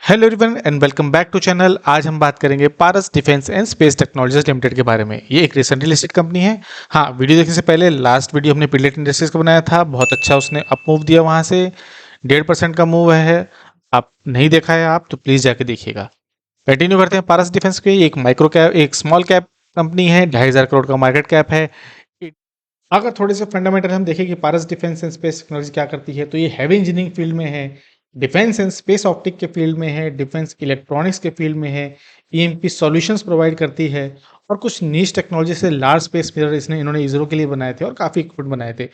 Hello everyone and welcome back to channel. आज हम बात करेंगे Paras defence and space technologies limited के बारे में। ये एक रिसेंटली लिस्टेड कंपनी है। हाँ, वीडियो देखने से पहले लास्ट वीडियो हमने पिलेट इंडस्ट्रीज का बनाया था, बहुत अच्छा उसने अप मूव दिया, वहाँ से 1.5% का मूव है। आप नहीं देखा है आप तो प्लीज़ जाके देखिएगा। कंटिन्यू करते हैं पारस डिफेंस के। एक माइक्रो कैप, एक स्मॉल कैप कंपनी है, 2,500 करोड़ का मार्केट कैप है। अगर थोड़े से फंडामेंटल हम देखें कि पारस डिफेंस एंड स्पेस टेक्नोलॉजी क्या करती है, तो ये हैवी इंजीनियरिंग फील्ड में है, डिफेंस एंड स्पेस ऑप्टिक के फील्ड में है, डिफेंस इलेक्ट्रॉनिक्स के फील्ड में है, ईएमपी सॉल्यूशंस प्रोवाइड करती है और कुछ नीश टेक्नोलॉजी से लार्ज स्पेस मिरर इन्होंने इसरो के लिए बनाए थे और काफ़ी इक्विपमेंट बनाए थे।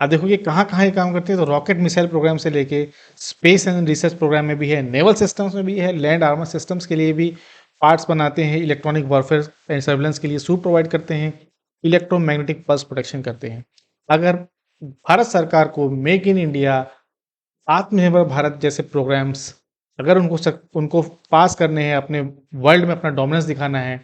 अब देखो कि कहाँ कहाँ ये काम करते हैं, तो रॉकेट मिसाइल प्रोग्राम से लेके स्पेस एंड रिसर्च प्रोग्राम में भी है, नेवल सिस्टम्स में भी है, लैंड आर्मर सिस्टम्स के लिए भी पार्ट्स बनाते हैं, इलेक्ट्रॉनिक वॉरफेयर एंड सर्विलेंस के लिए सूट प्रोवाइड करते हैं, इलेक्ट्रोमैग्नेटिक पल्स प्रोटेक्शन करते हैं। अगर भारत सरकार को मेक इन इंडिया, आत्मनिर्भर भारत जैसे प्रोग्राम्स अगर उनको पास करने हैं, अपने वर्ल्ड में अपना डोमिनेंस दिखाना है,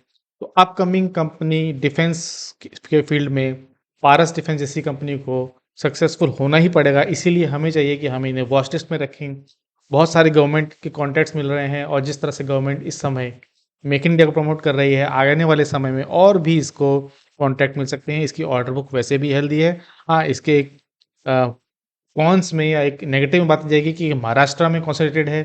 तो अपकमिंग कंपनी डिफेंस के फील्ड में पारस डिफेंस जैसी कंपनी को सक्सेसफुल होना ही पड़ेगा। इसीलिए हमें चाहिए कि हम इन्हें वॉच लिस्ट में रखें। बहुत सारे गवर्नमेंट के कॉन्ट्रैक्ट्स मिल रहे हैं और जिस तरह से गवर्नमेंट इस समय मेक इन इंडिया को प्रमोट कर रही है, आने वाले समय में और भी इसको कॉन्ट्रैक्ट मिल सकते हैं। इसकी ऑर्डर बुक वैसे भी हेल्दी है। हाँ, इसके एक कॉन्स में या एक नेगेटिव में बात जाएगी कि महाराष्ट्र में कॉन्सेंट्रेटेड है।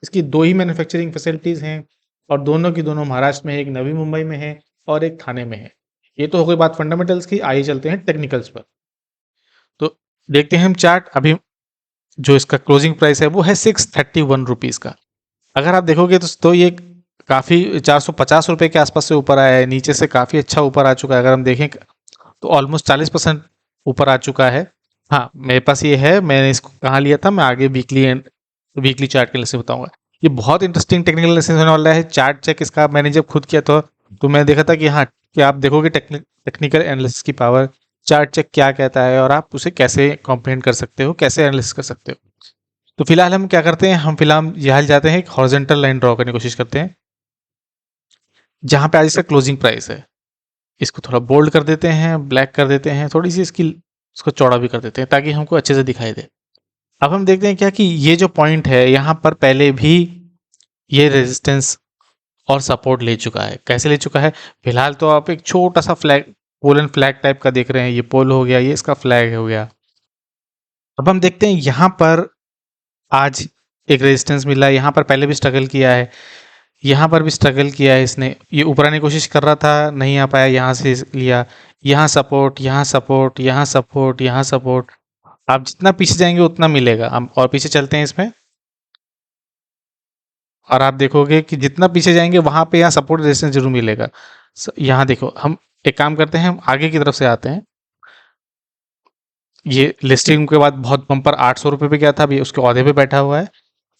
इसकी 2 ही मैन्युफैक्चरिंग फैसिलिटीज़ हैं और दोनों की दोनों महाराष्ट्र में है, एक नवी मुंबई में है और एक ठाणे में है। ये तो हो गई बात फंडामेंटल्स की। आइए चलते हैं टेक्निकल्स पर। तो देखते हैं हम चार्ट। अभी जो इसका क्लोजिंग प्राइस है वो है 631 रुपीज़ का। अगर आप देखोगे तो ये काफ़ी 450 रुपये के आसपास से ऊपर आया है, नीचे से काफ़ी अच्छा ऊपर आ चुका है। अगर हम देखें तो ऑलमोस्ट 40% ऊपर आ चुका है। हाँ, मेरे पास ये है, मैंने इसको कहाँ लिया था, मैं आगे वीकली चार्ट के लिए से बताऊंगा। ये बहुत इंटरेस्टिंग टेक्निकल एनालिसिस होने वाला है। चार्ट चेक इसका मैंने जब खुद किया तो मैं देखा था कि हाँ, कि आप देखोगे टेक्निकल एनालिसिस की पावर, चार्ट चेक क्या कहता है और आप उसे कैसे कॉम्प्रिहेंड कर सकते हो, कैसे एनालिसिस कर सकते हो। तो फिलहाल हम क्या करते हैं, हम फिलहाल यहाँ जाते हैं, एक हॉरिजॉन्टल लाइन ड्रॉ करने की कोशिश करते हैं जहाँ पे आज इसका क्लोजिंग प्राइस है। इसको थोड़ा बोल्ड कर देते हैं, ब्लैक कर देते हैं, थोड़ी सी इसको चौड़ा भी कर देते हैं ताकि हमको अच्छे से दिखाई दे। अब हम देखते हैं क्या कि ये जो पॉइंट है यहाँ पर पहले भी ये रेजिस्टेंस और सपोर्ट ले चुका है। कैसे ले चुका है, फिलहाल तो आप एक छोटा सा फ्लैग, पोलन फ्लैग टाइप का देख रहे हैं। ये पोल हो गया, ये इसका फ्लैग हो गया। अब हम देखते हैं यहाँ पर आज एक रेजिस्टेंस मिला है। यहाँ पर पहले भी स्ट्रगल किया है, यहाँ पर भी स्ट्रगल किया है इसने। ये ऊपर आने की कोशिश कर रहा था, नहीं आ पाया, यहाँ से लिया, यहाँ सपोर्ट, यहाँ सपोर्ट, यहाँ सपोर्ट, यहाँ सपोर्ट। आप जितना पीछे जाएंगे उतना मिलेगा। हम और पीछे चलते हैं इसमें और आप देखोगे कि जितना पीछे जाएंगे वहां पे यहाँ सपोर्ट रेजिस्टेंस जरूर मिलेगा। यहाँ देखो, हम एक काम करते हैं, हम आगे की तरफ से आते हैं। ये लिस्टिंग के बाद बहुत बम्पर 800 रुपये पे गया था, अभी उसके औहदे पे बैठा हुआ है।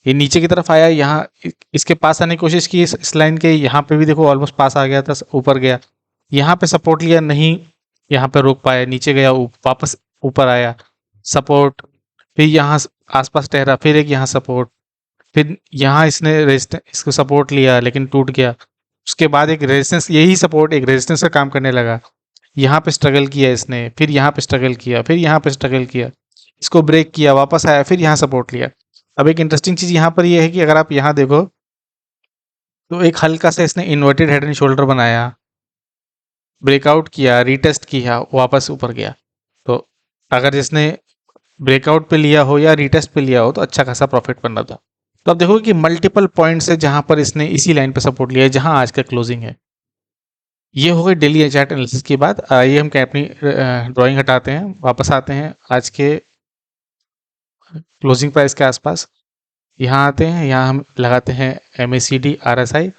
ये नीचे की तरफ आया, यहाँ इसके पास आने की कोशिश की, इस लाइन के यहाँ पे भी देखो ऑलमोस्ट पास आ गया था, ऊपर गया, यहाँ पे सपोर्ट लिया, नहीं यहाँ पे रोक पाया, नीचे गया, वापस ऊपर आया, सपोर्ट, फिर यहाँ आसपास ठहरा, फिर एक यहाँ सपोर्ट, फिर यहाँ इसने इसको सपोर्ट लिया लेकिन टूट गया। उसके बाद एक रेजिस्टेंस, यही सपोर्ट एक रेजिस्टेंस का काम करने लगा। यहाँ पे स्ट्रगल किया इसने, फिर यहाँ पे स्ट्रगल किया, फिर यहाँ पे स्ट्रगल किया, इसको ब्रेक किया, वापस आया, फिर यहाँ सपोर्ट लिया। अब एक इंटरेस्टिंग चीज़ यहाँ पर ये है कि अगर आप यहाँ देखो तो एक हल्का सा इसने इन्वर्टेड हेड एंड शोल्डर बनाया, ब्रेकआउट किया, रीटेस्ट किया, वापस ऊपर गया। तो अगर जिसने ब्रेकआउट पे लिया हो या रीटेस्ट पे लिया हो तो अच्छा खासा प्रॉफिट बन रहा था। तो आप देखोगे कि मल्टीपल पॉइंट्स है जहां पर इसने इसी लाइन पे सपोर्ट लिया है जहां आज का क्लोजिंग है। ये हो गई डेली चार्ट एनालिसिस की बात। ये हम अपनी ड्राइंग हटाते हैं, वापस आते हैं आज के क्लोजिंग प्राइस के आसपास। यहाँ आते हैं, यहाँ हम लगाते हैं MACD RSI।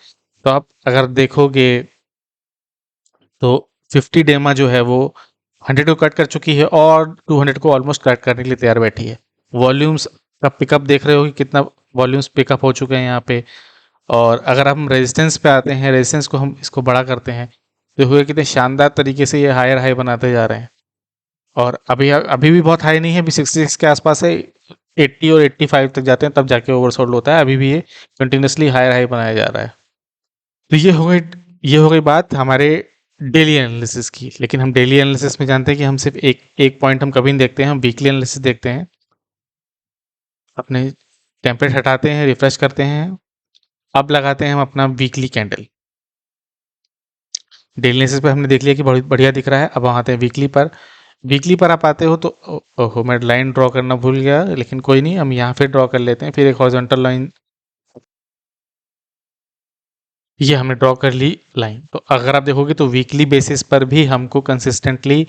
तो आप अगर देखोगे तो 50 डेमा जो है वो 100 को कट कर चुकी है और 200 को ऑलमोस्ट कट करने के लिए तैयार बैठी है। वॉल्यूम्स का पिकअप देख रहे हो कि कितना वॉल्यूम्स पिकअप हो चुके हैं यहाँ पे। और अगर हम रेजिस्टेंस पे आते हैं, रेजिस्टेंस को हम इसको बड़ा करते हैं तो हुए कितने शानदार तरीके से ये हायर हाई बनाते जा रहे हैं। और अभी भी बहुत हाई नहीं है, अभी 66 के आसपास है, 80 और 85 तक जाते हैं तब जाके ओवरसोल्ड होता है। अभी भी ये कंटिन्यूसली हायर हाई बनाया जा रहा है। तो ये हो गई बात हमारे डेली एनालिसिस की। लेकिन हम डेली एनालिसिस में जानते हैं कि हम सिर्फ एक पॉइंट हम कभी नहीं देखते हैं, हम वीकली एनालिसिस देखते हैं। अपने टेम्पलेट हटाते हैं, रिफ्रेश करते हैं, अब लगाते हैं हम अपना वीकली कैंडल। डेली एनालिसिस पे हमने देख लिया कि बहुत बढ़िया दिख रहा है। अब हम आते हैं वीकली पर। वीकली पर आप आते हो तो ओहो, मैं लाइन ड्रॉ करना भूल गया, लेकिन कोई नहीं, हम यहाँ पे ड्रॉ कर लेते हैं। फिर एक हॉरिजॉन्टल लाइन ये हमने ड्रॉ कर ली लाइन। तो अगर आप देखोगे तो वीकली बेसिस पर भी हमको कंसिस्टेंटली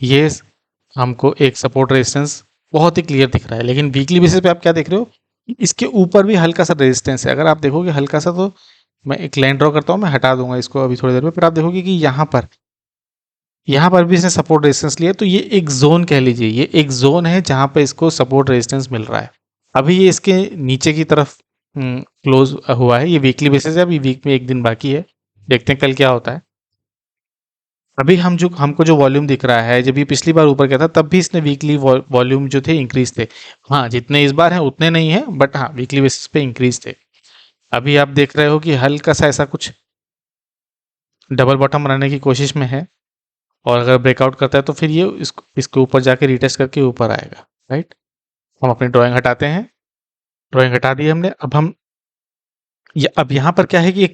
ये हमको एक सपोर्ट रेजिस्टेंस बहुत ही क्लियर दिख रहा है। लेकिन वीकली बेसिस पे आप क्या देख रहे हो, इसके ऊपर भी हल्का सा रेजिस्टेंस है। अगर आप देखोगे हल्का सा, तो मैं एक लाइन ड्रॉ करता हूँ, मैं हटा दूंगा इसको अभी थोड़ी देर में। फिर आप देखोगे कि यहाँ पर भी इसने सपोर्ट रेजिस्टेंस लिया। तो ये एक जोन कह लीजिए, ये एक जोन है जहाँ पे इसको सपोर्ट रेजिस्टेंस मिल रहा है। अभी ये इसके नीचे की तरफ क्लोज हुआ है। ये वीकली बेसिस है, अभी वीक में एक दिन बाकी है, देखते हैं कल क्या होता है। अभी हमको जो वॉल्यूम दिख रहा है, जब ये पिछली बार ऊपर गया था तब भी इसने वीकली वॉल्यूम जो थे इंक्रीज थे। हाँ, जितने इस बार हैं उतने नहीं है, बट हाँ वीकली बेसिस पे इंक्रीज थे। अभी आप देख रहे हो कि हल्का सा ऐसा कुछ डबल बॉटम बनाने की कोशिश में है, और अगर ब्रेकआउट करता है तो फिर ये इसके ऊपर जाके रिटेस्ट करके ऊपर आएगा। राइट, हम अपनी ड्राइंग हटाते हैं। ड्राइंग हटा दी हमने। अब यहाँ पर क्या है कि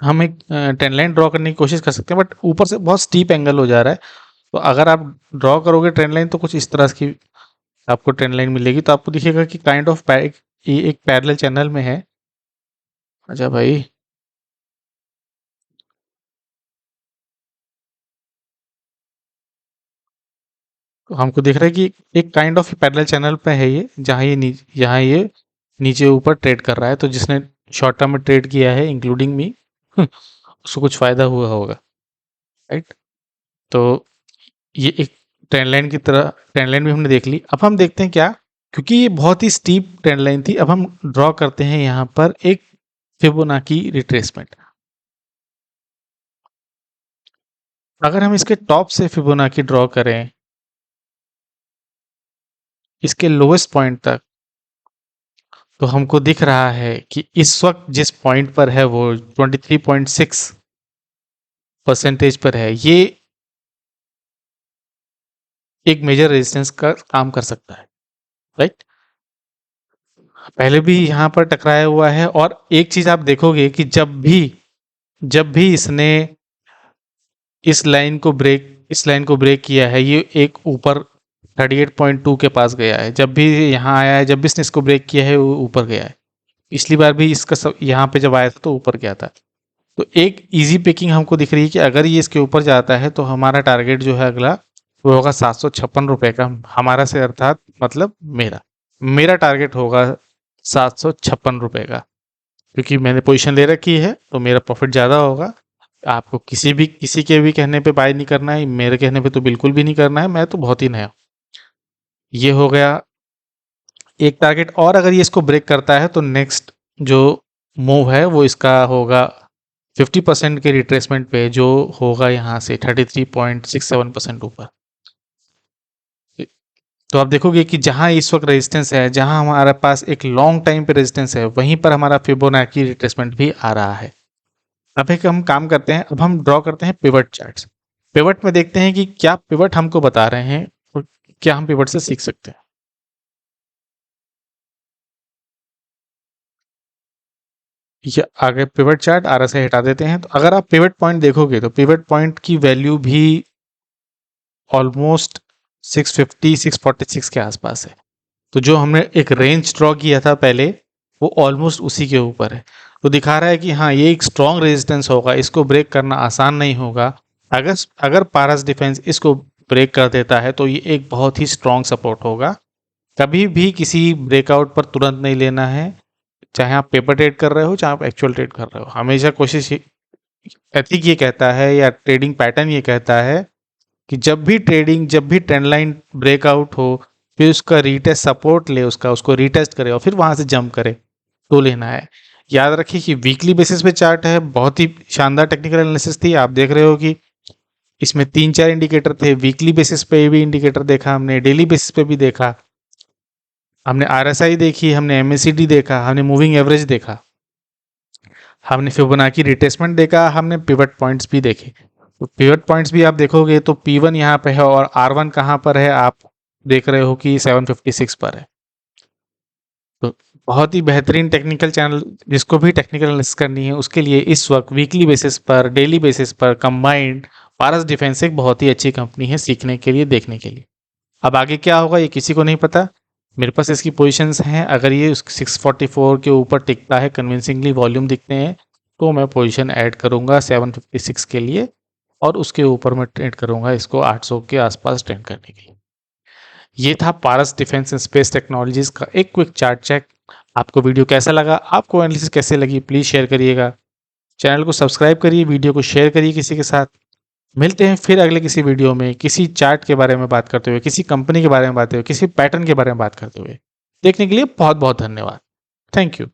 हम एक ट्रेंड लाइन ड्रॉ करने की कोशिश कर सकते हैं, बट ऊपर से बहुत स्टीप एंगल हो जा रहा है। तो अगर आप ड्रॉ करोगे ट्रेंड लाइन तो कुछ इस तरह की आपको ट्रेंड लाइन मिलेगी। तो आपको दिखेगा कि काइंड ऑफ एक पैरेलल चैनल में है। अच्छा भाई, तो हमको दिख रहा है कि एक काइंड ऑफ पैरेलल चैनल पे है ये, जहाँ ये नीचे ऊपर ट्रेड कर रहा है। तो जिसने शॉर्ट टर्म में ट्रेड किया है इंक्लूडिंग मी उसको कुछ फायदा हुआ होगा। राइट, तो ये एक ट्रेंड लाइन की तरह ट्रेंड लाइन भी हमने देख ली। अब हम देखते हैं क्या, क्योंकि ये बहुत ही स्टीप ट्रेंड लाइन थी, अब हम ड्रॉ करते हैं यहाँ पर एक फिबोनाची रिट्रेसमेंट। अगर हम इसके टॉप से फिबोनाची ड्रॉ करें इसके लोएस्ट पॉइंट तक, तो हमको दिख रहा है कि इस वक्त जिस पॉइंट पर है वो 23.6% पर है। ये एक मेजर रेजिस्टेंस का काम कर सकता है। राइट, पहले भी यहाँ पर टकराया हुआ है। और एक चीज आप देखोगे कि जब भी इसने इस लाइन को ब्रेक किया है, ये एक ऊपर 38.2 के पास गया है। जब भी यहाँ आया है, जब भी इसने इसको ब्रेक किया है, वो ऊपर गया है। पिछली बार भी इसका सब यहाँ पे जब आया था तो ऊपर गया था। तो एक इजी पिकिंग हमको दिख रही है कि अगर ये इसके ऊपर जाता है तो हमारा टारगेट जो है अगला वो होगा 756 रुपए का। हमारा से अर्थात मतलब मेरा टारगेट होगा 756 रुपए का, क्योंकि मैंने पोजीशन ले रखी है तो मेरा प्रॉफिट ज़्यादा होगा। आपको किसी के भी कहने पे बाय नहीं करना है, मेरे कहने पे तो बिल्कुल भी नहीं करना है, मैं तो बहुत ही नया। ये हो गया एक टारगेट। और अगर ये इसको ब्रेक करता है तो नेक्स्ट जो मूव है वो इसका होगा 50% के रिट्रेसमेंट पे, जो होगा यहाँ से 33.67% ऊपर। तो आप देखोगे कि जहां इस वक्त रेजिस्टेंस है, जहां हमारे पास एक लॉन्ग टाइम पे रेजिस्टेंस है, वहीं पर हमारा फिबोनाची रिट्रेसमेंट भी आ रहा है। अब एक हम काम करते हैं, अब हम ड्रॉ करते हैं पिवट चार्ट्स। पिवट में देखते हैं कि क्या पिवट हमको बता रहे हैं और क्या हम पिवट से सीख सकते हैं। ये आगे पिवट चार्ट RSI हटा देते हैं। तो अगर आप पिवट पॉइंट देखोगे तो पिवट पॉइंट की वैल्यू भी ऑलमोस्ट 650 646 के आसपास है। तो जो हमने एक रेंज ड्रॉ किया था पहले, वो ऑलमोस्ट उसी के ऊपर है। तो दिखा रहा है कि हाँ, ये एक स्ट्रॉन्ग रेजिस्टेंस होगा, इसको ब्रेक करना आसान नहीं होगा। अगर अगर पारस डिफेंस इसको ब्रेक कर देता है तो ये एक बहुत ही स्ट्रॉन्ग सपोर्ट होगा। कभी भी किसी ब्रेकआउट पर तुरंत नहीं लेना है, चाहे आप पेपर ट्रेड कर रहे हो चाहे आप एक्चुअल ट्रेड कर रहे हो। हमेशा कोशिश एथिक ये कहता है या ट्रेडिंग पैटर्न ये कहता है कि जब भी ट्रेंड लाइन ब्रेकआउट हो, फिर उसका रीटेस्ट सपोर्ट ले, उसको रीटेस्ट करे और फिर वहां से जंप करे तो लेना है। याद रखिए कि वीकली बेसिस पे चार्ट है, बहुत ही शानदार टेक्निकल एनालिसिस थी। आप देख रहे हो कि इसमें 3-4 इंडिकेटर थे। वीकली बेसिस पे भी इंडिकेटर देखा हमने, डेली बेसिस पे भी देखा हमने, RSI देखी हमने, MACD देखा हमने, मूविंग एवरेज देखा हमने, फिबोनाची रिट्रेसमेंट देखा हमने, पिवट पॉइंट्स भी देखे। तो पिवट पॉइंट्स भी आप देखोगे तो P1 यहाँ पे है और R1 कहाँ पर है, आप देख रहे हो कि 756 पर है। तो बहुत ही बेहतरीन टेक्निकल चैनल, जिसको भी टेक्निकल एनालिसिस करनी है उसके लिए इस वक्त वीकली बेसिस पर, डेली बेसिस पर कंबाइंड पारस डिफेंस एक बहुत ही अच्छी कंपनी है सीखने के लिए, देखने के लिए। अब आगे क्या होगा ये किसी को नहीं पता। मेरे पास इसकी पोजीशंस हैं, अगर ये 644 के ऊपर टिकता है, कन्विंसिंगली वॉल्यूम दिखते हैं, तो मैं पोजीशन ऐड करूंगा 756 के लिए, और उसके ऊपर मैं ट्रेड करूंगा इसको 800 के आसपास ट्रेड करने के लिए। ये था पारस डिफेंस एंड स्पेस टेक्नोलॉजीज का एक क्विक चार्ट चेक। आपको वीडियो कैसा लगा, आपको एनालिसिस कैसे लगी, प्लीज़ शेयर करिएगा। चैनल को सब्सक्राइब करिए, वीडियो को शेयर करिए किसी के साथ। मिलते हैं फिर अगले किसी वीडियो में, किसी चार्ट के बारे में बात करते हुए, किसी कंपनी के बारे में बात करते हुए, किसी पैटर्न के बारे में बात करते हुए। देखने के लिए बहुत बहुत धन्यवाद। Thank you.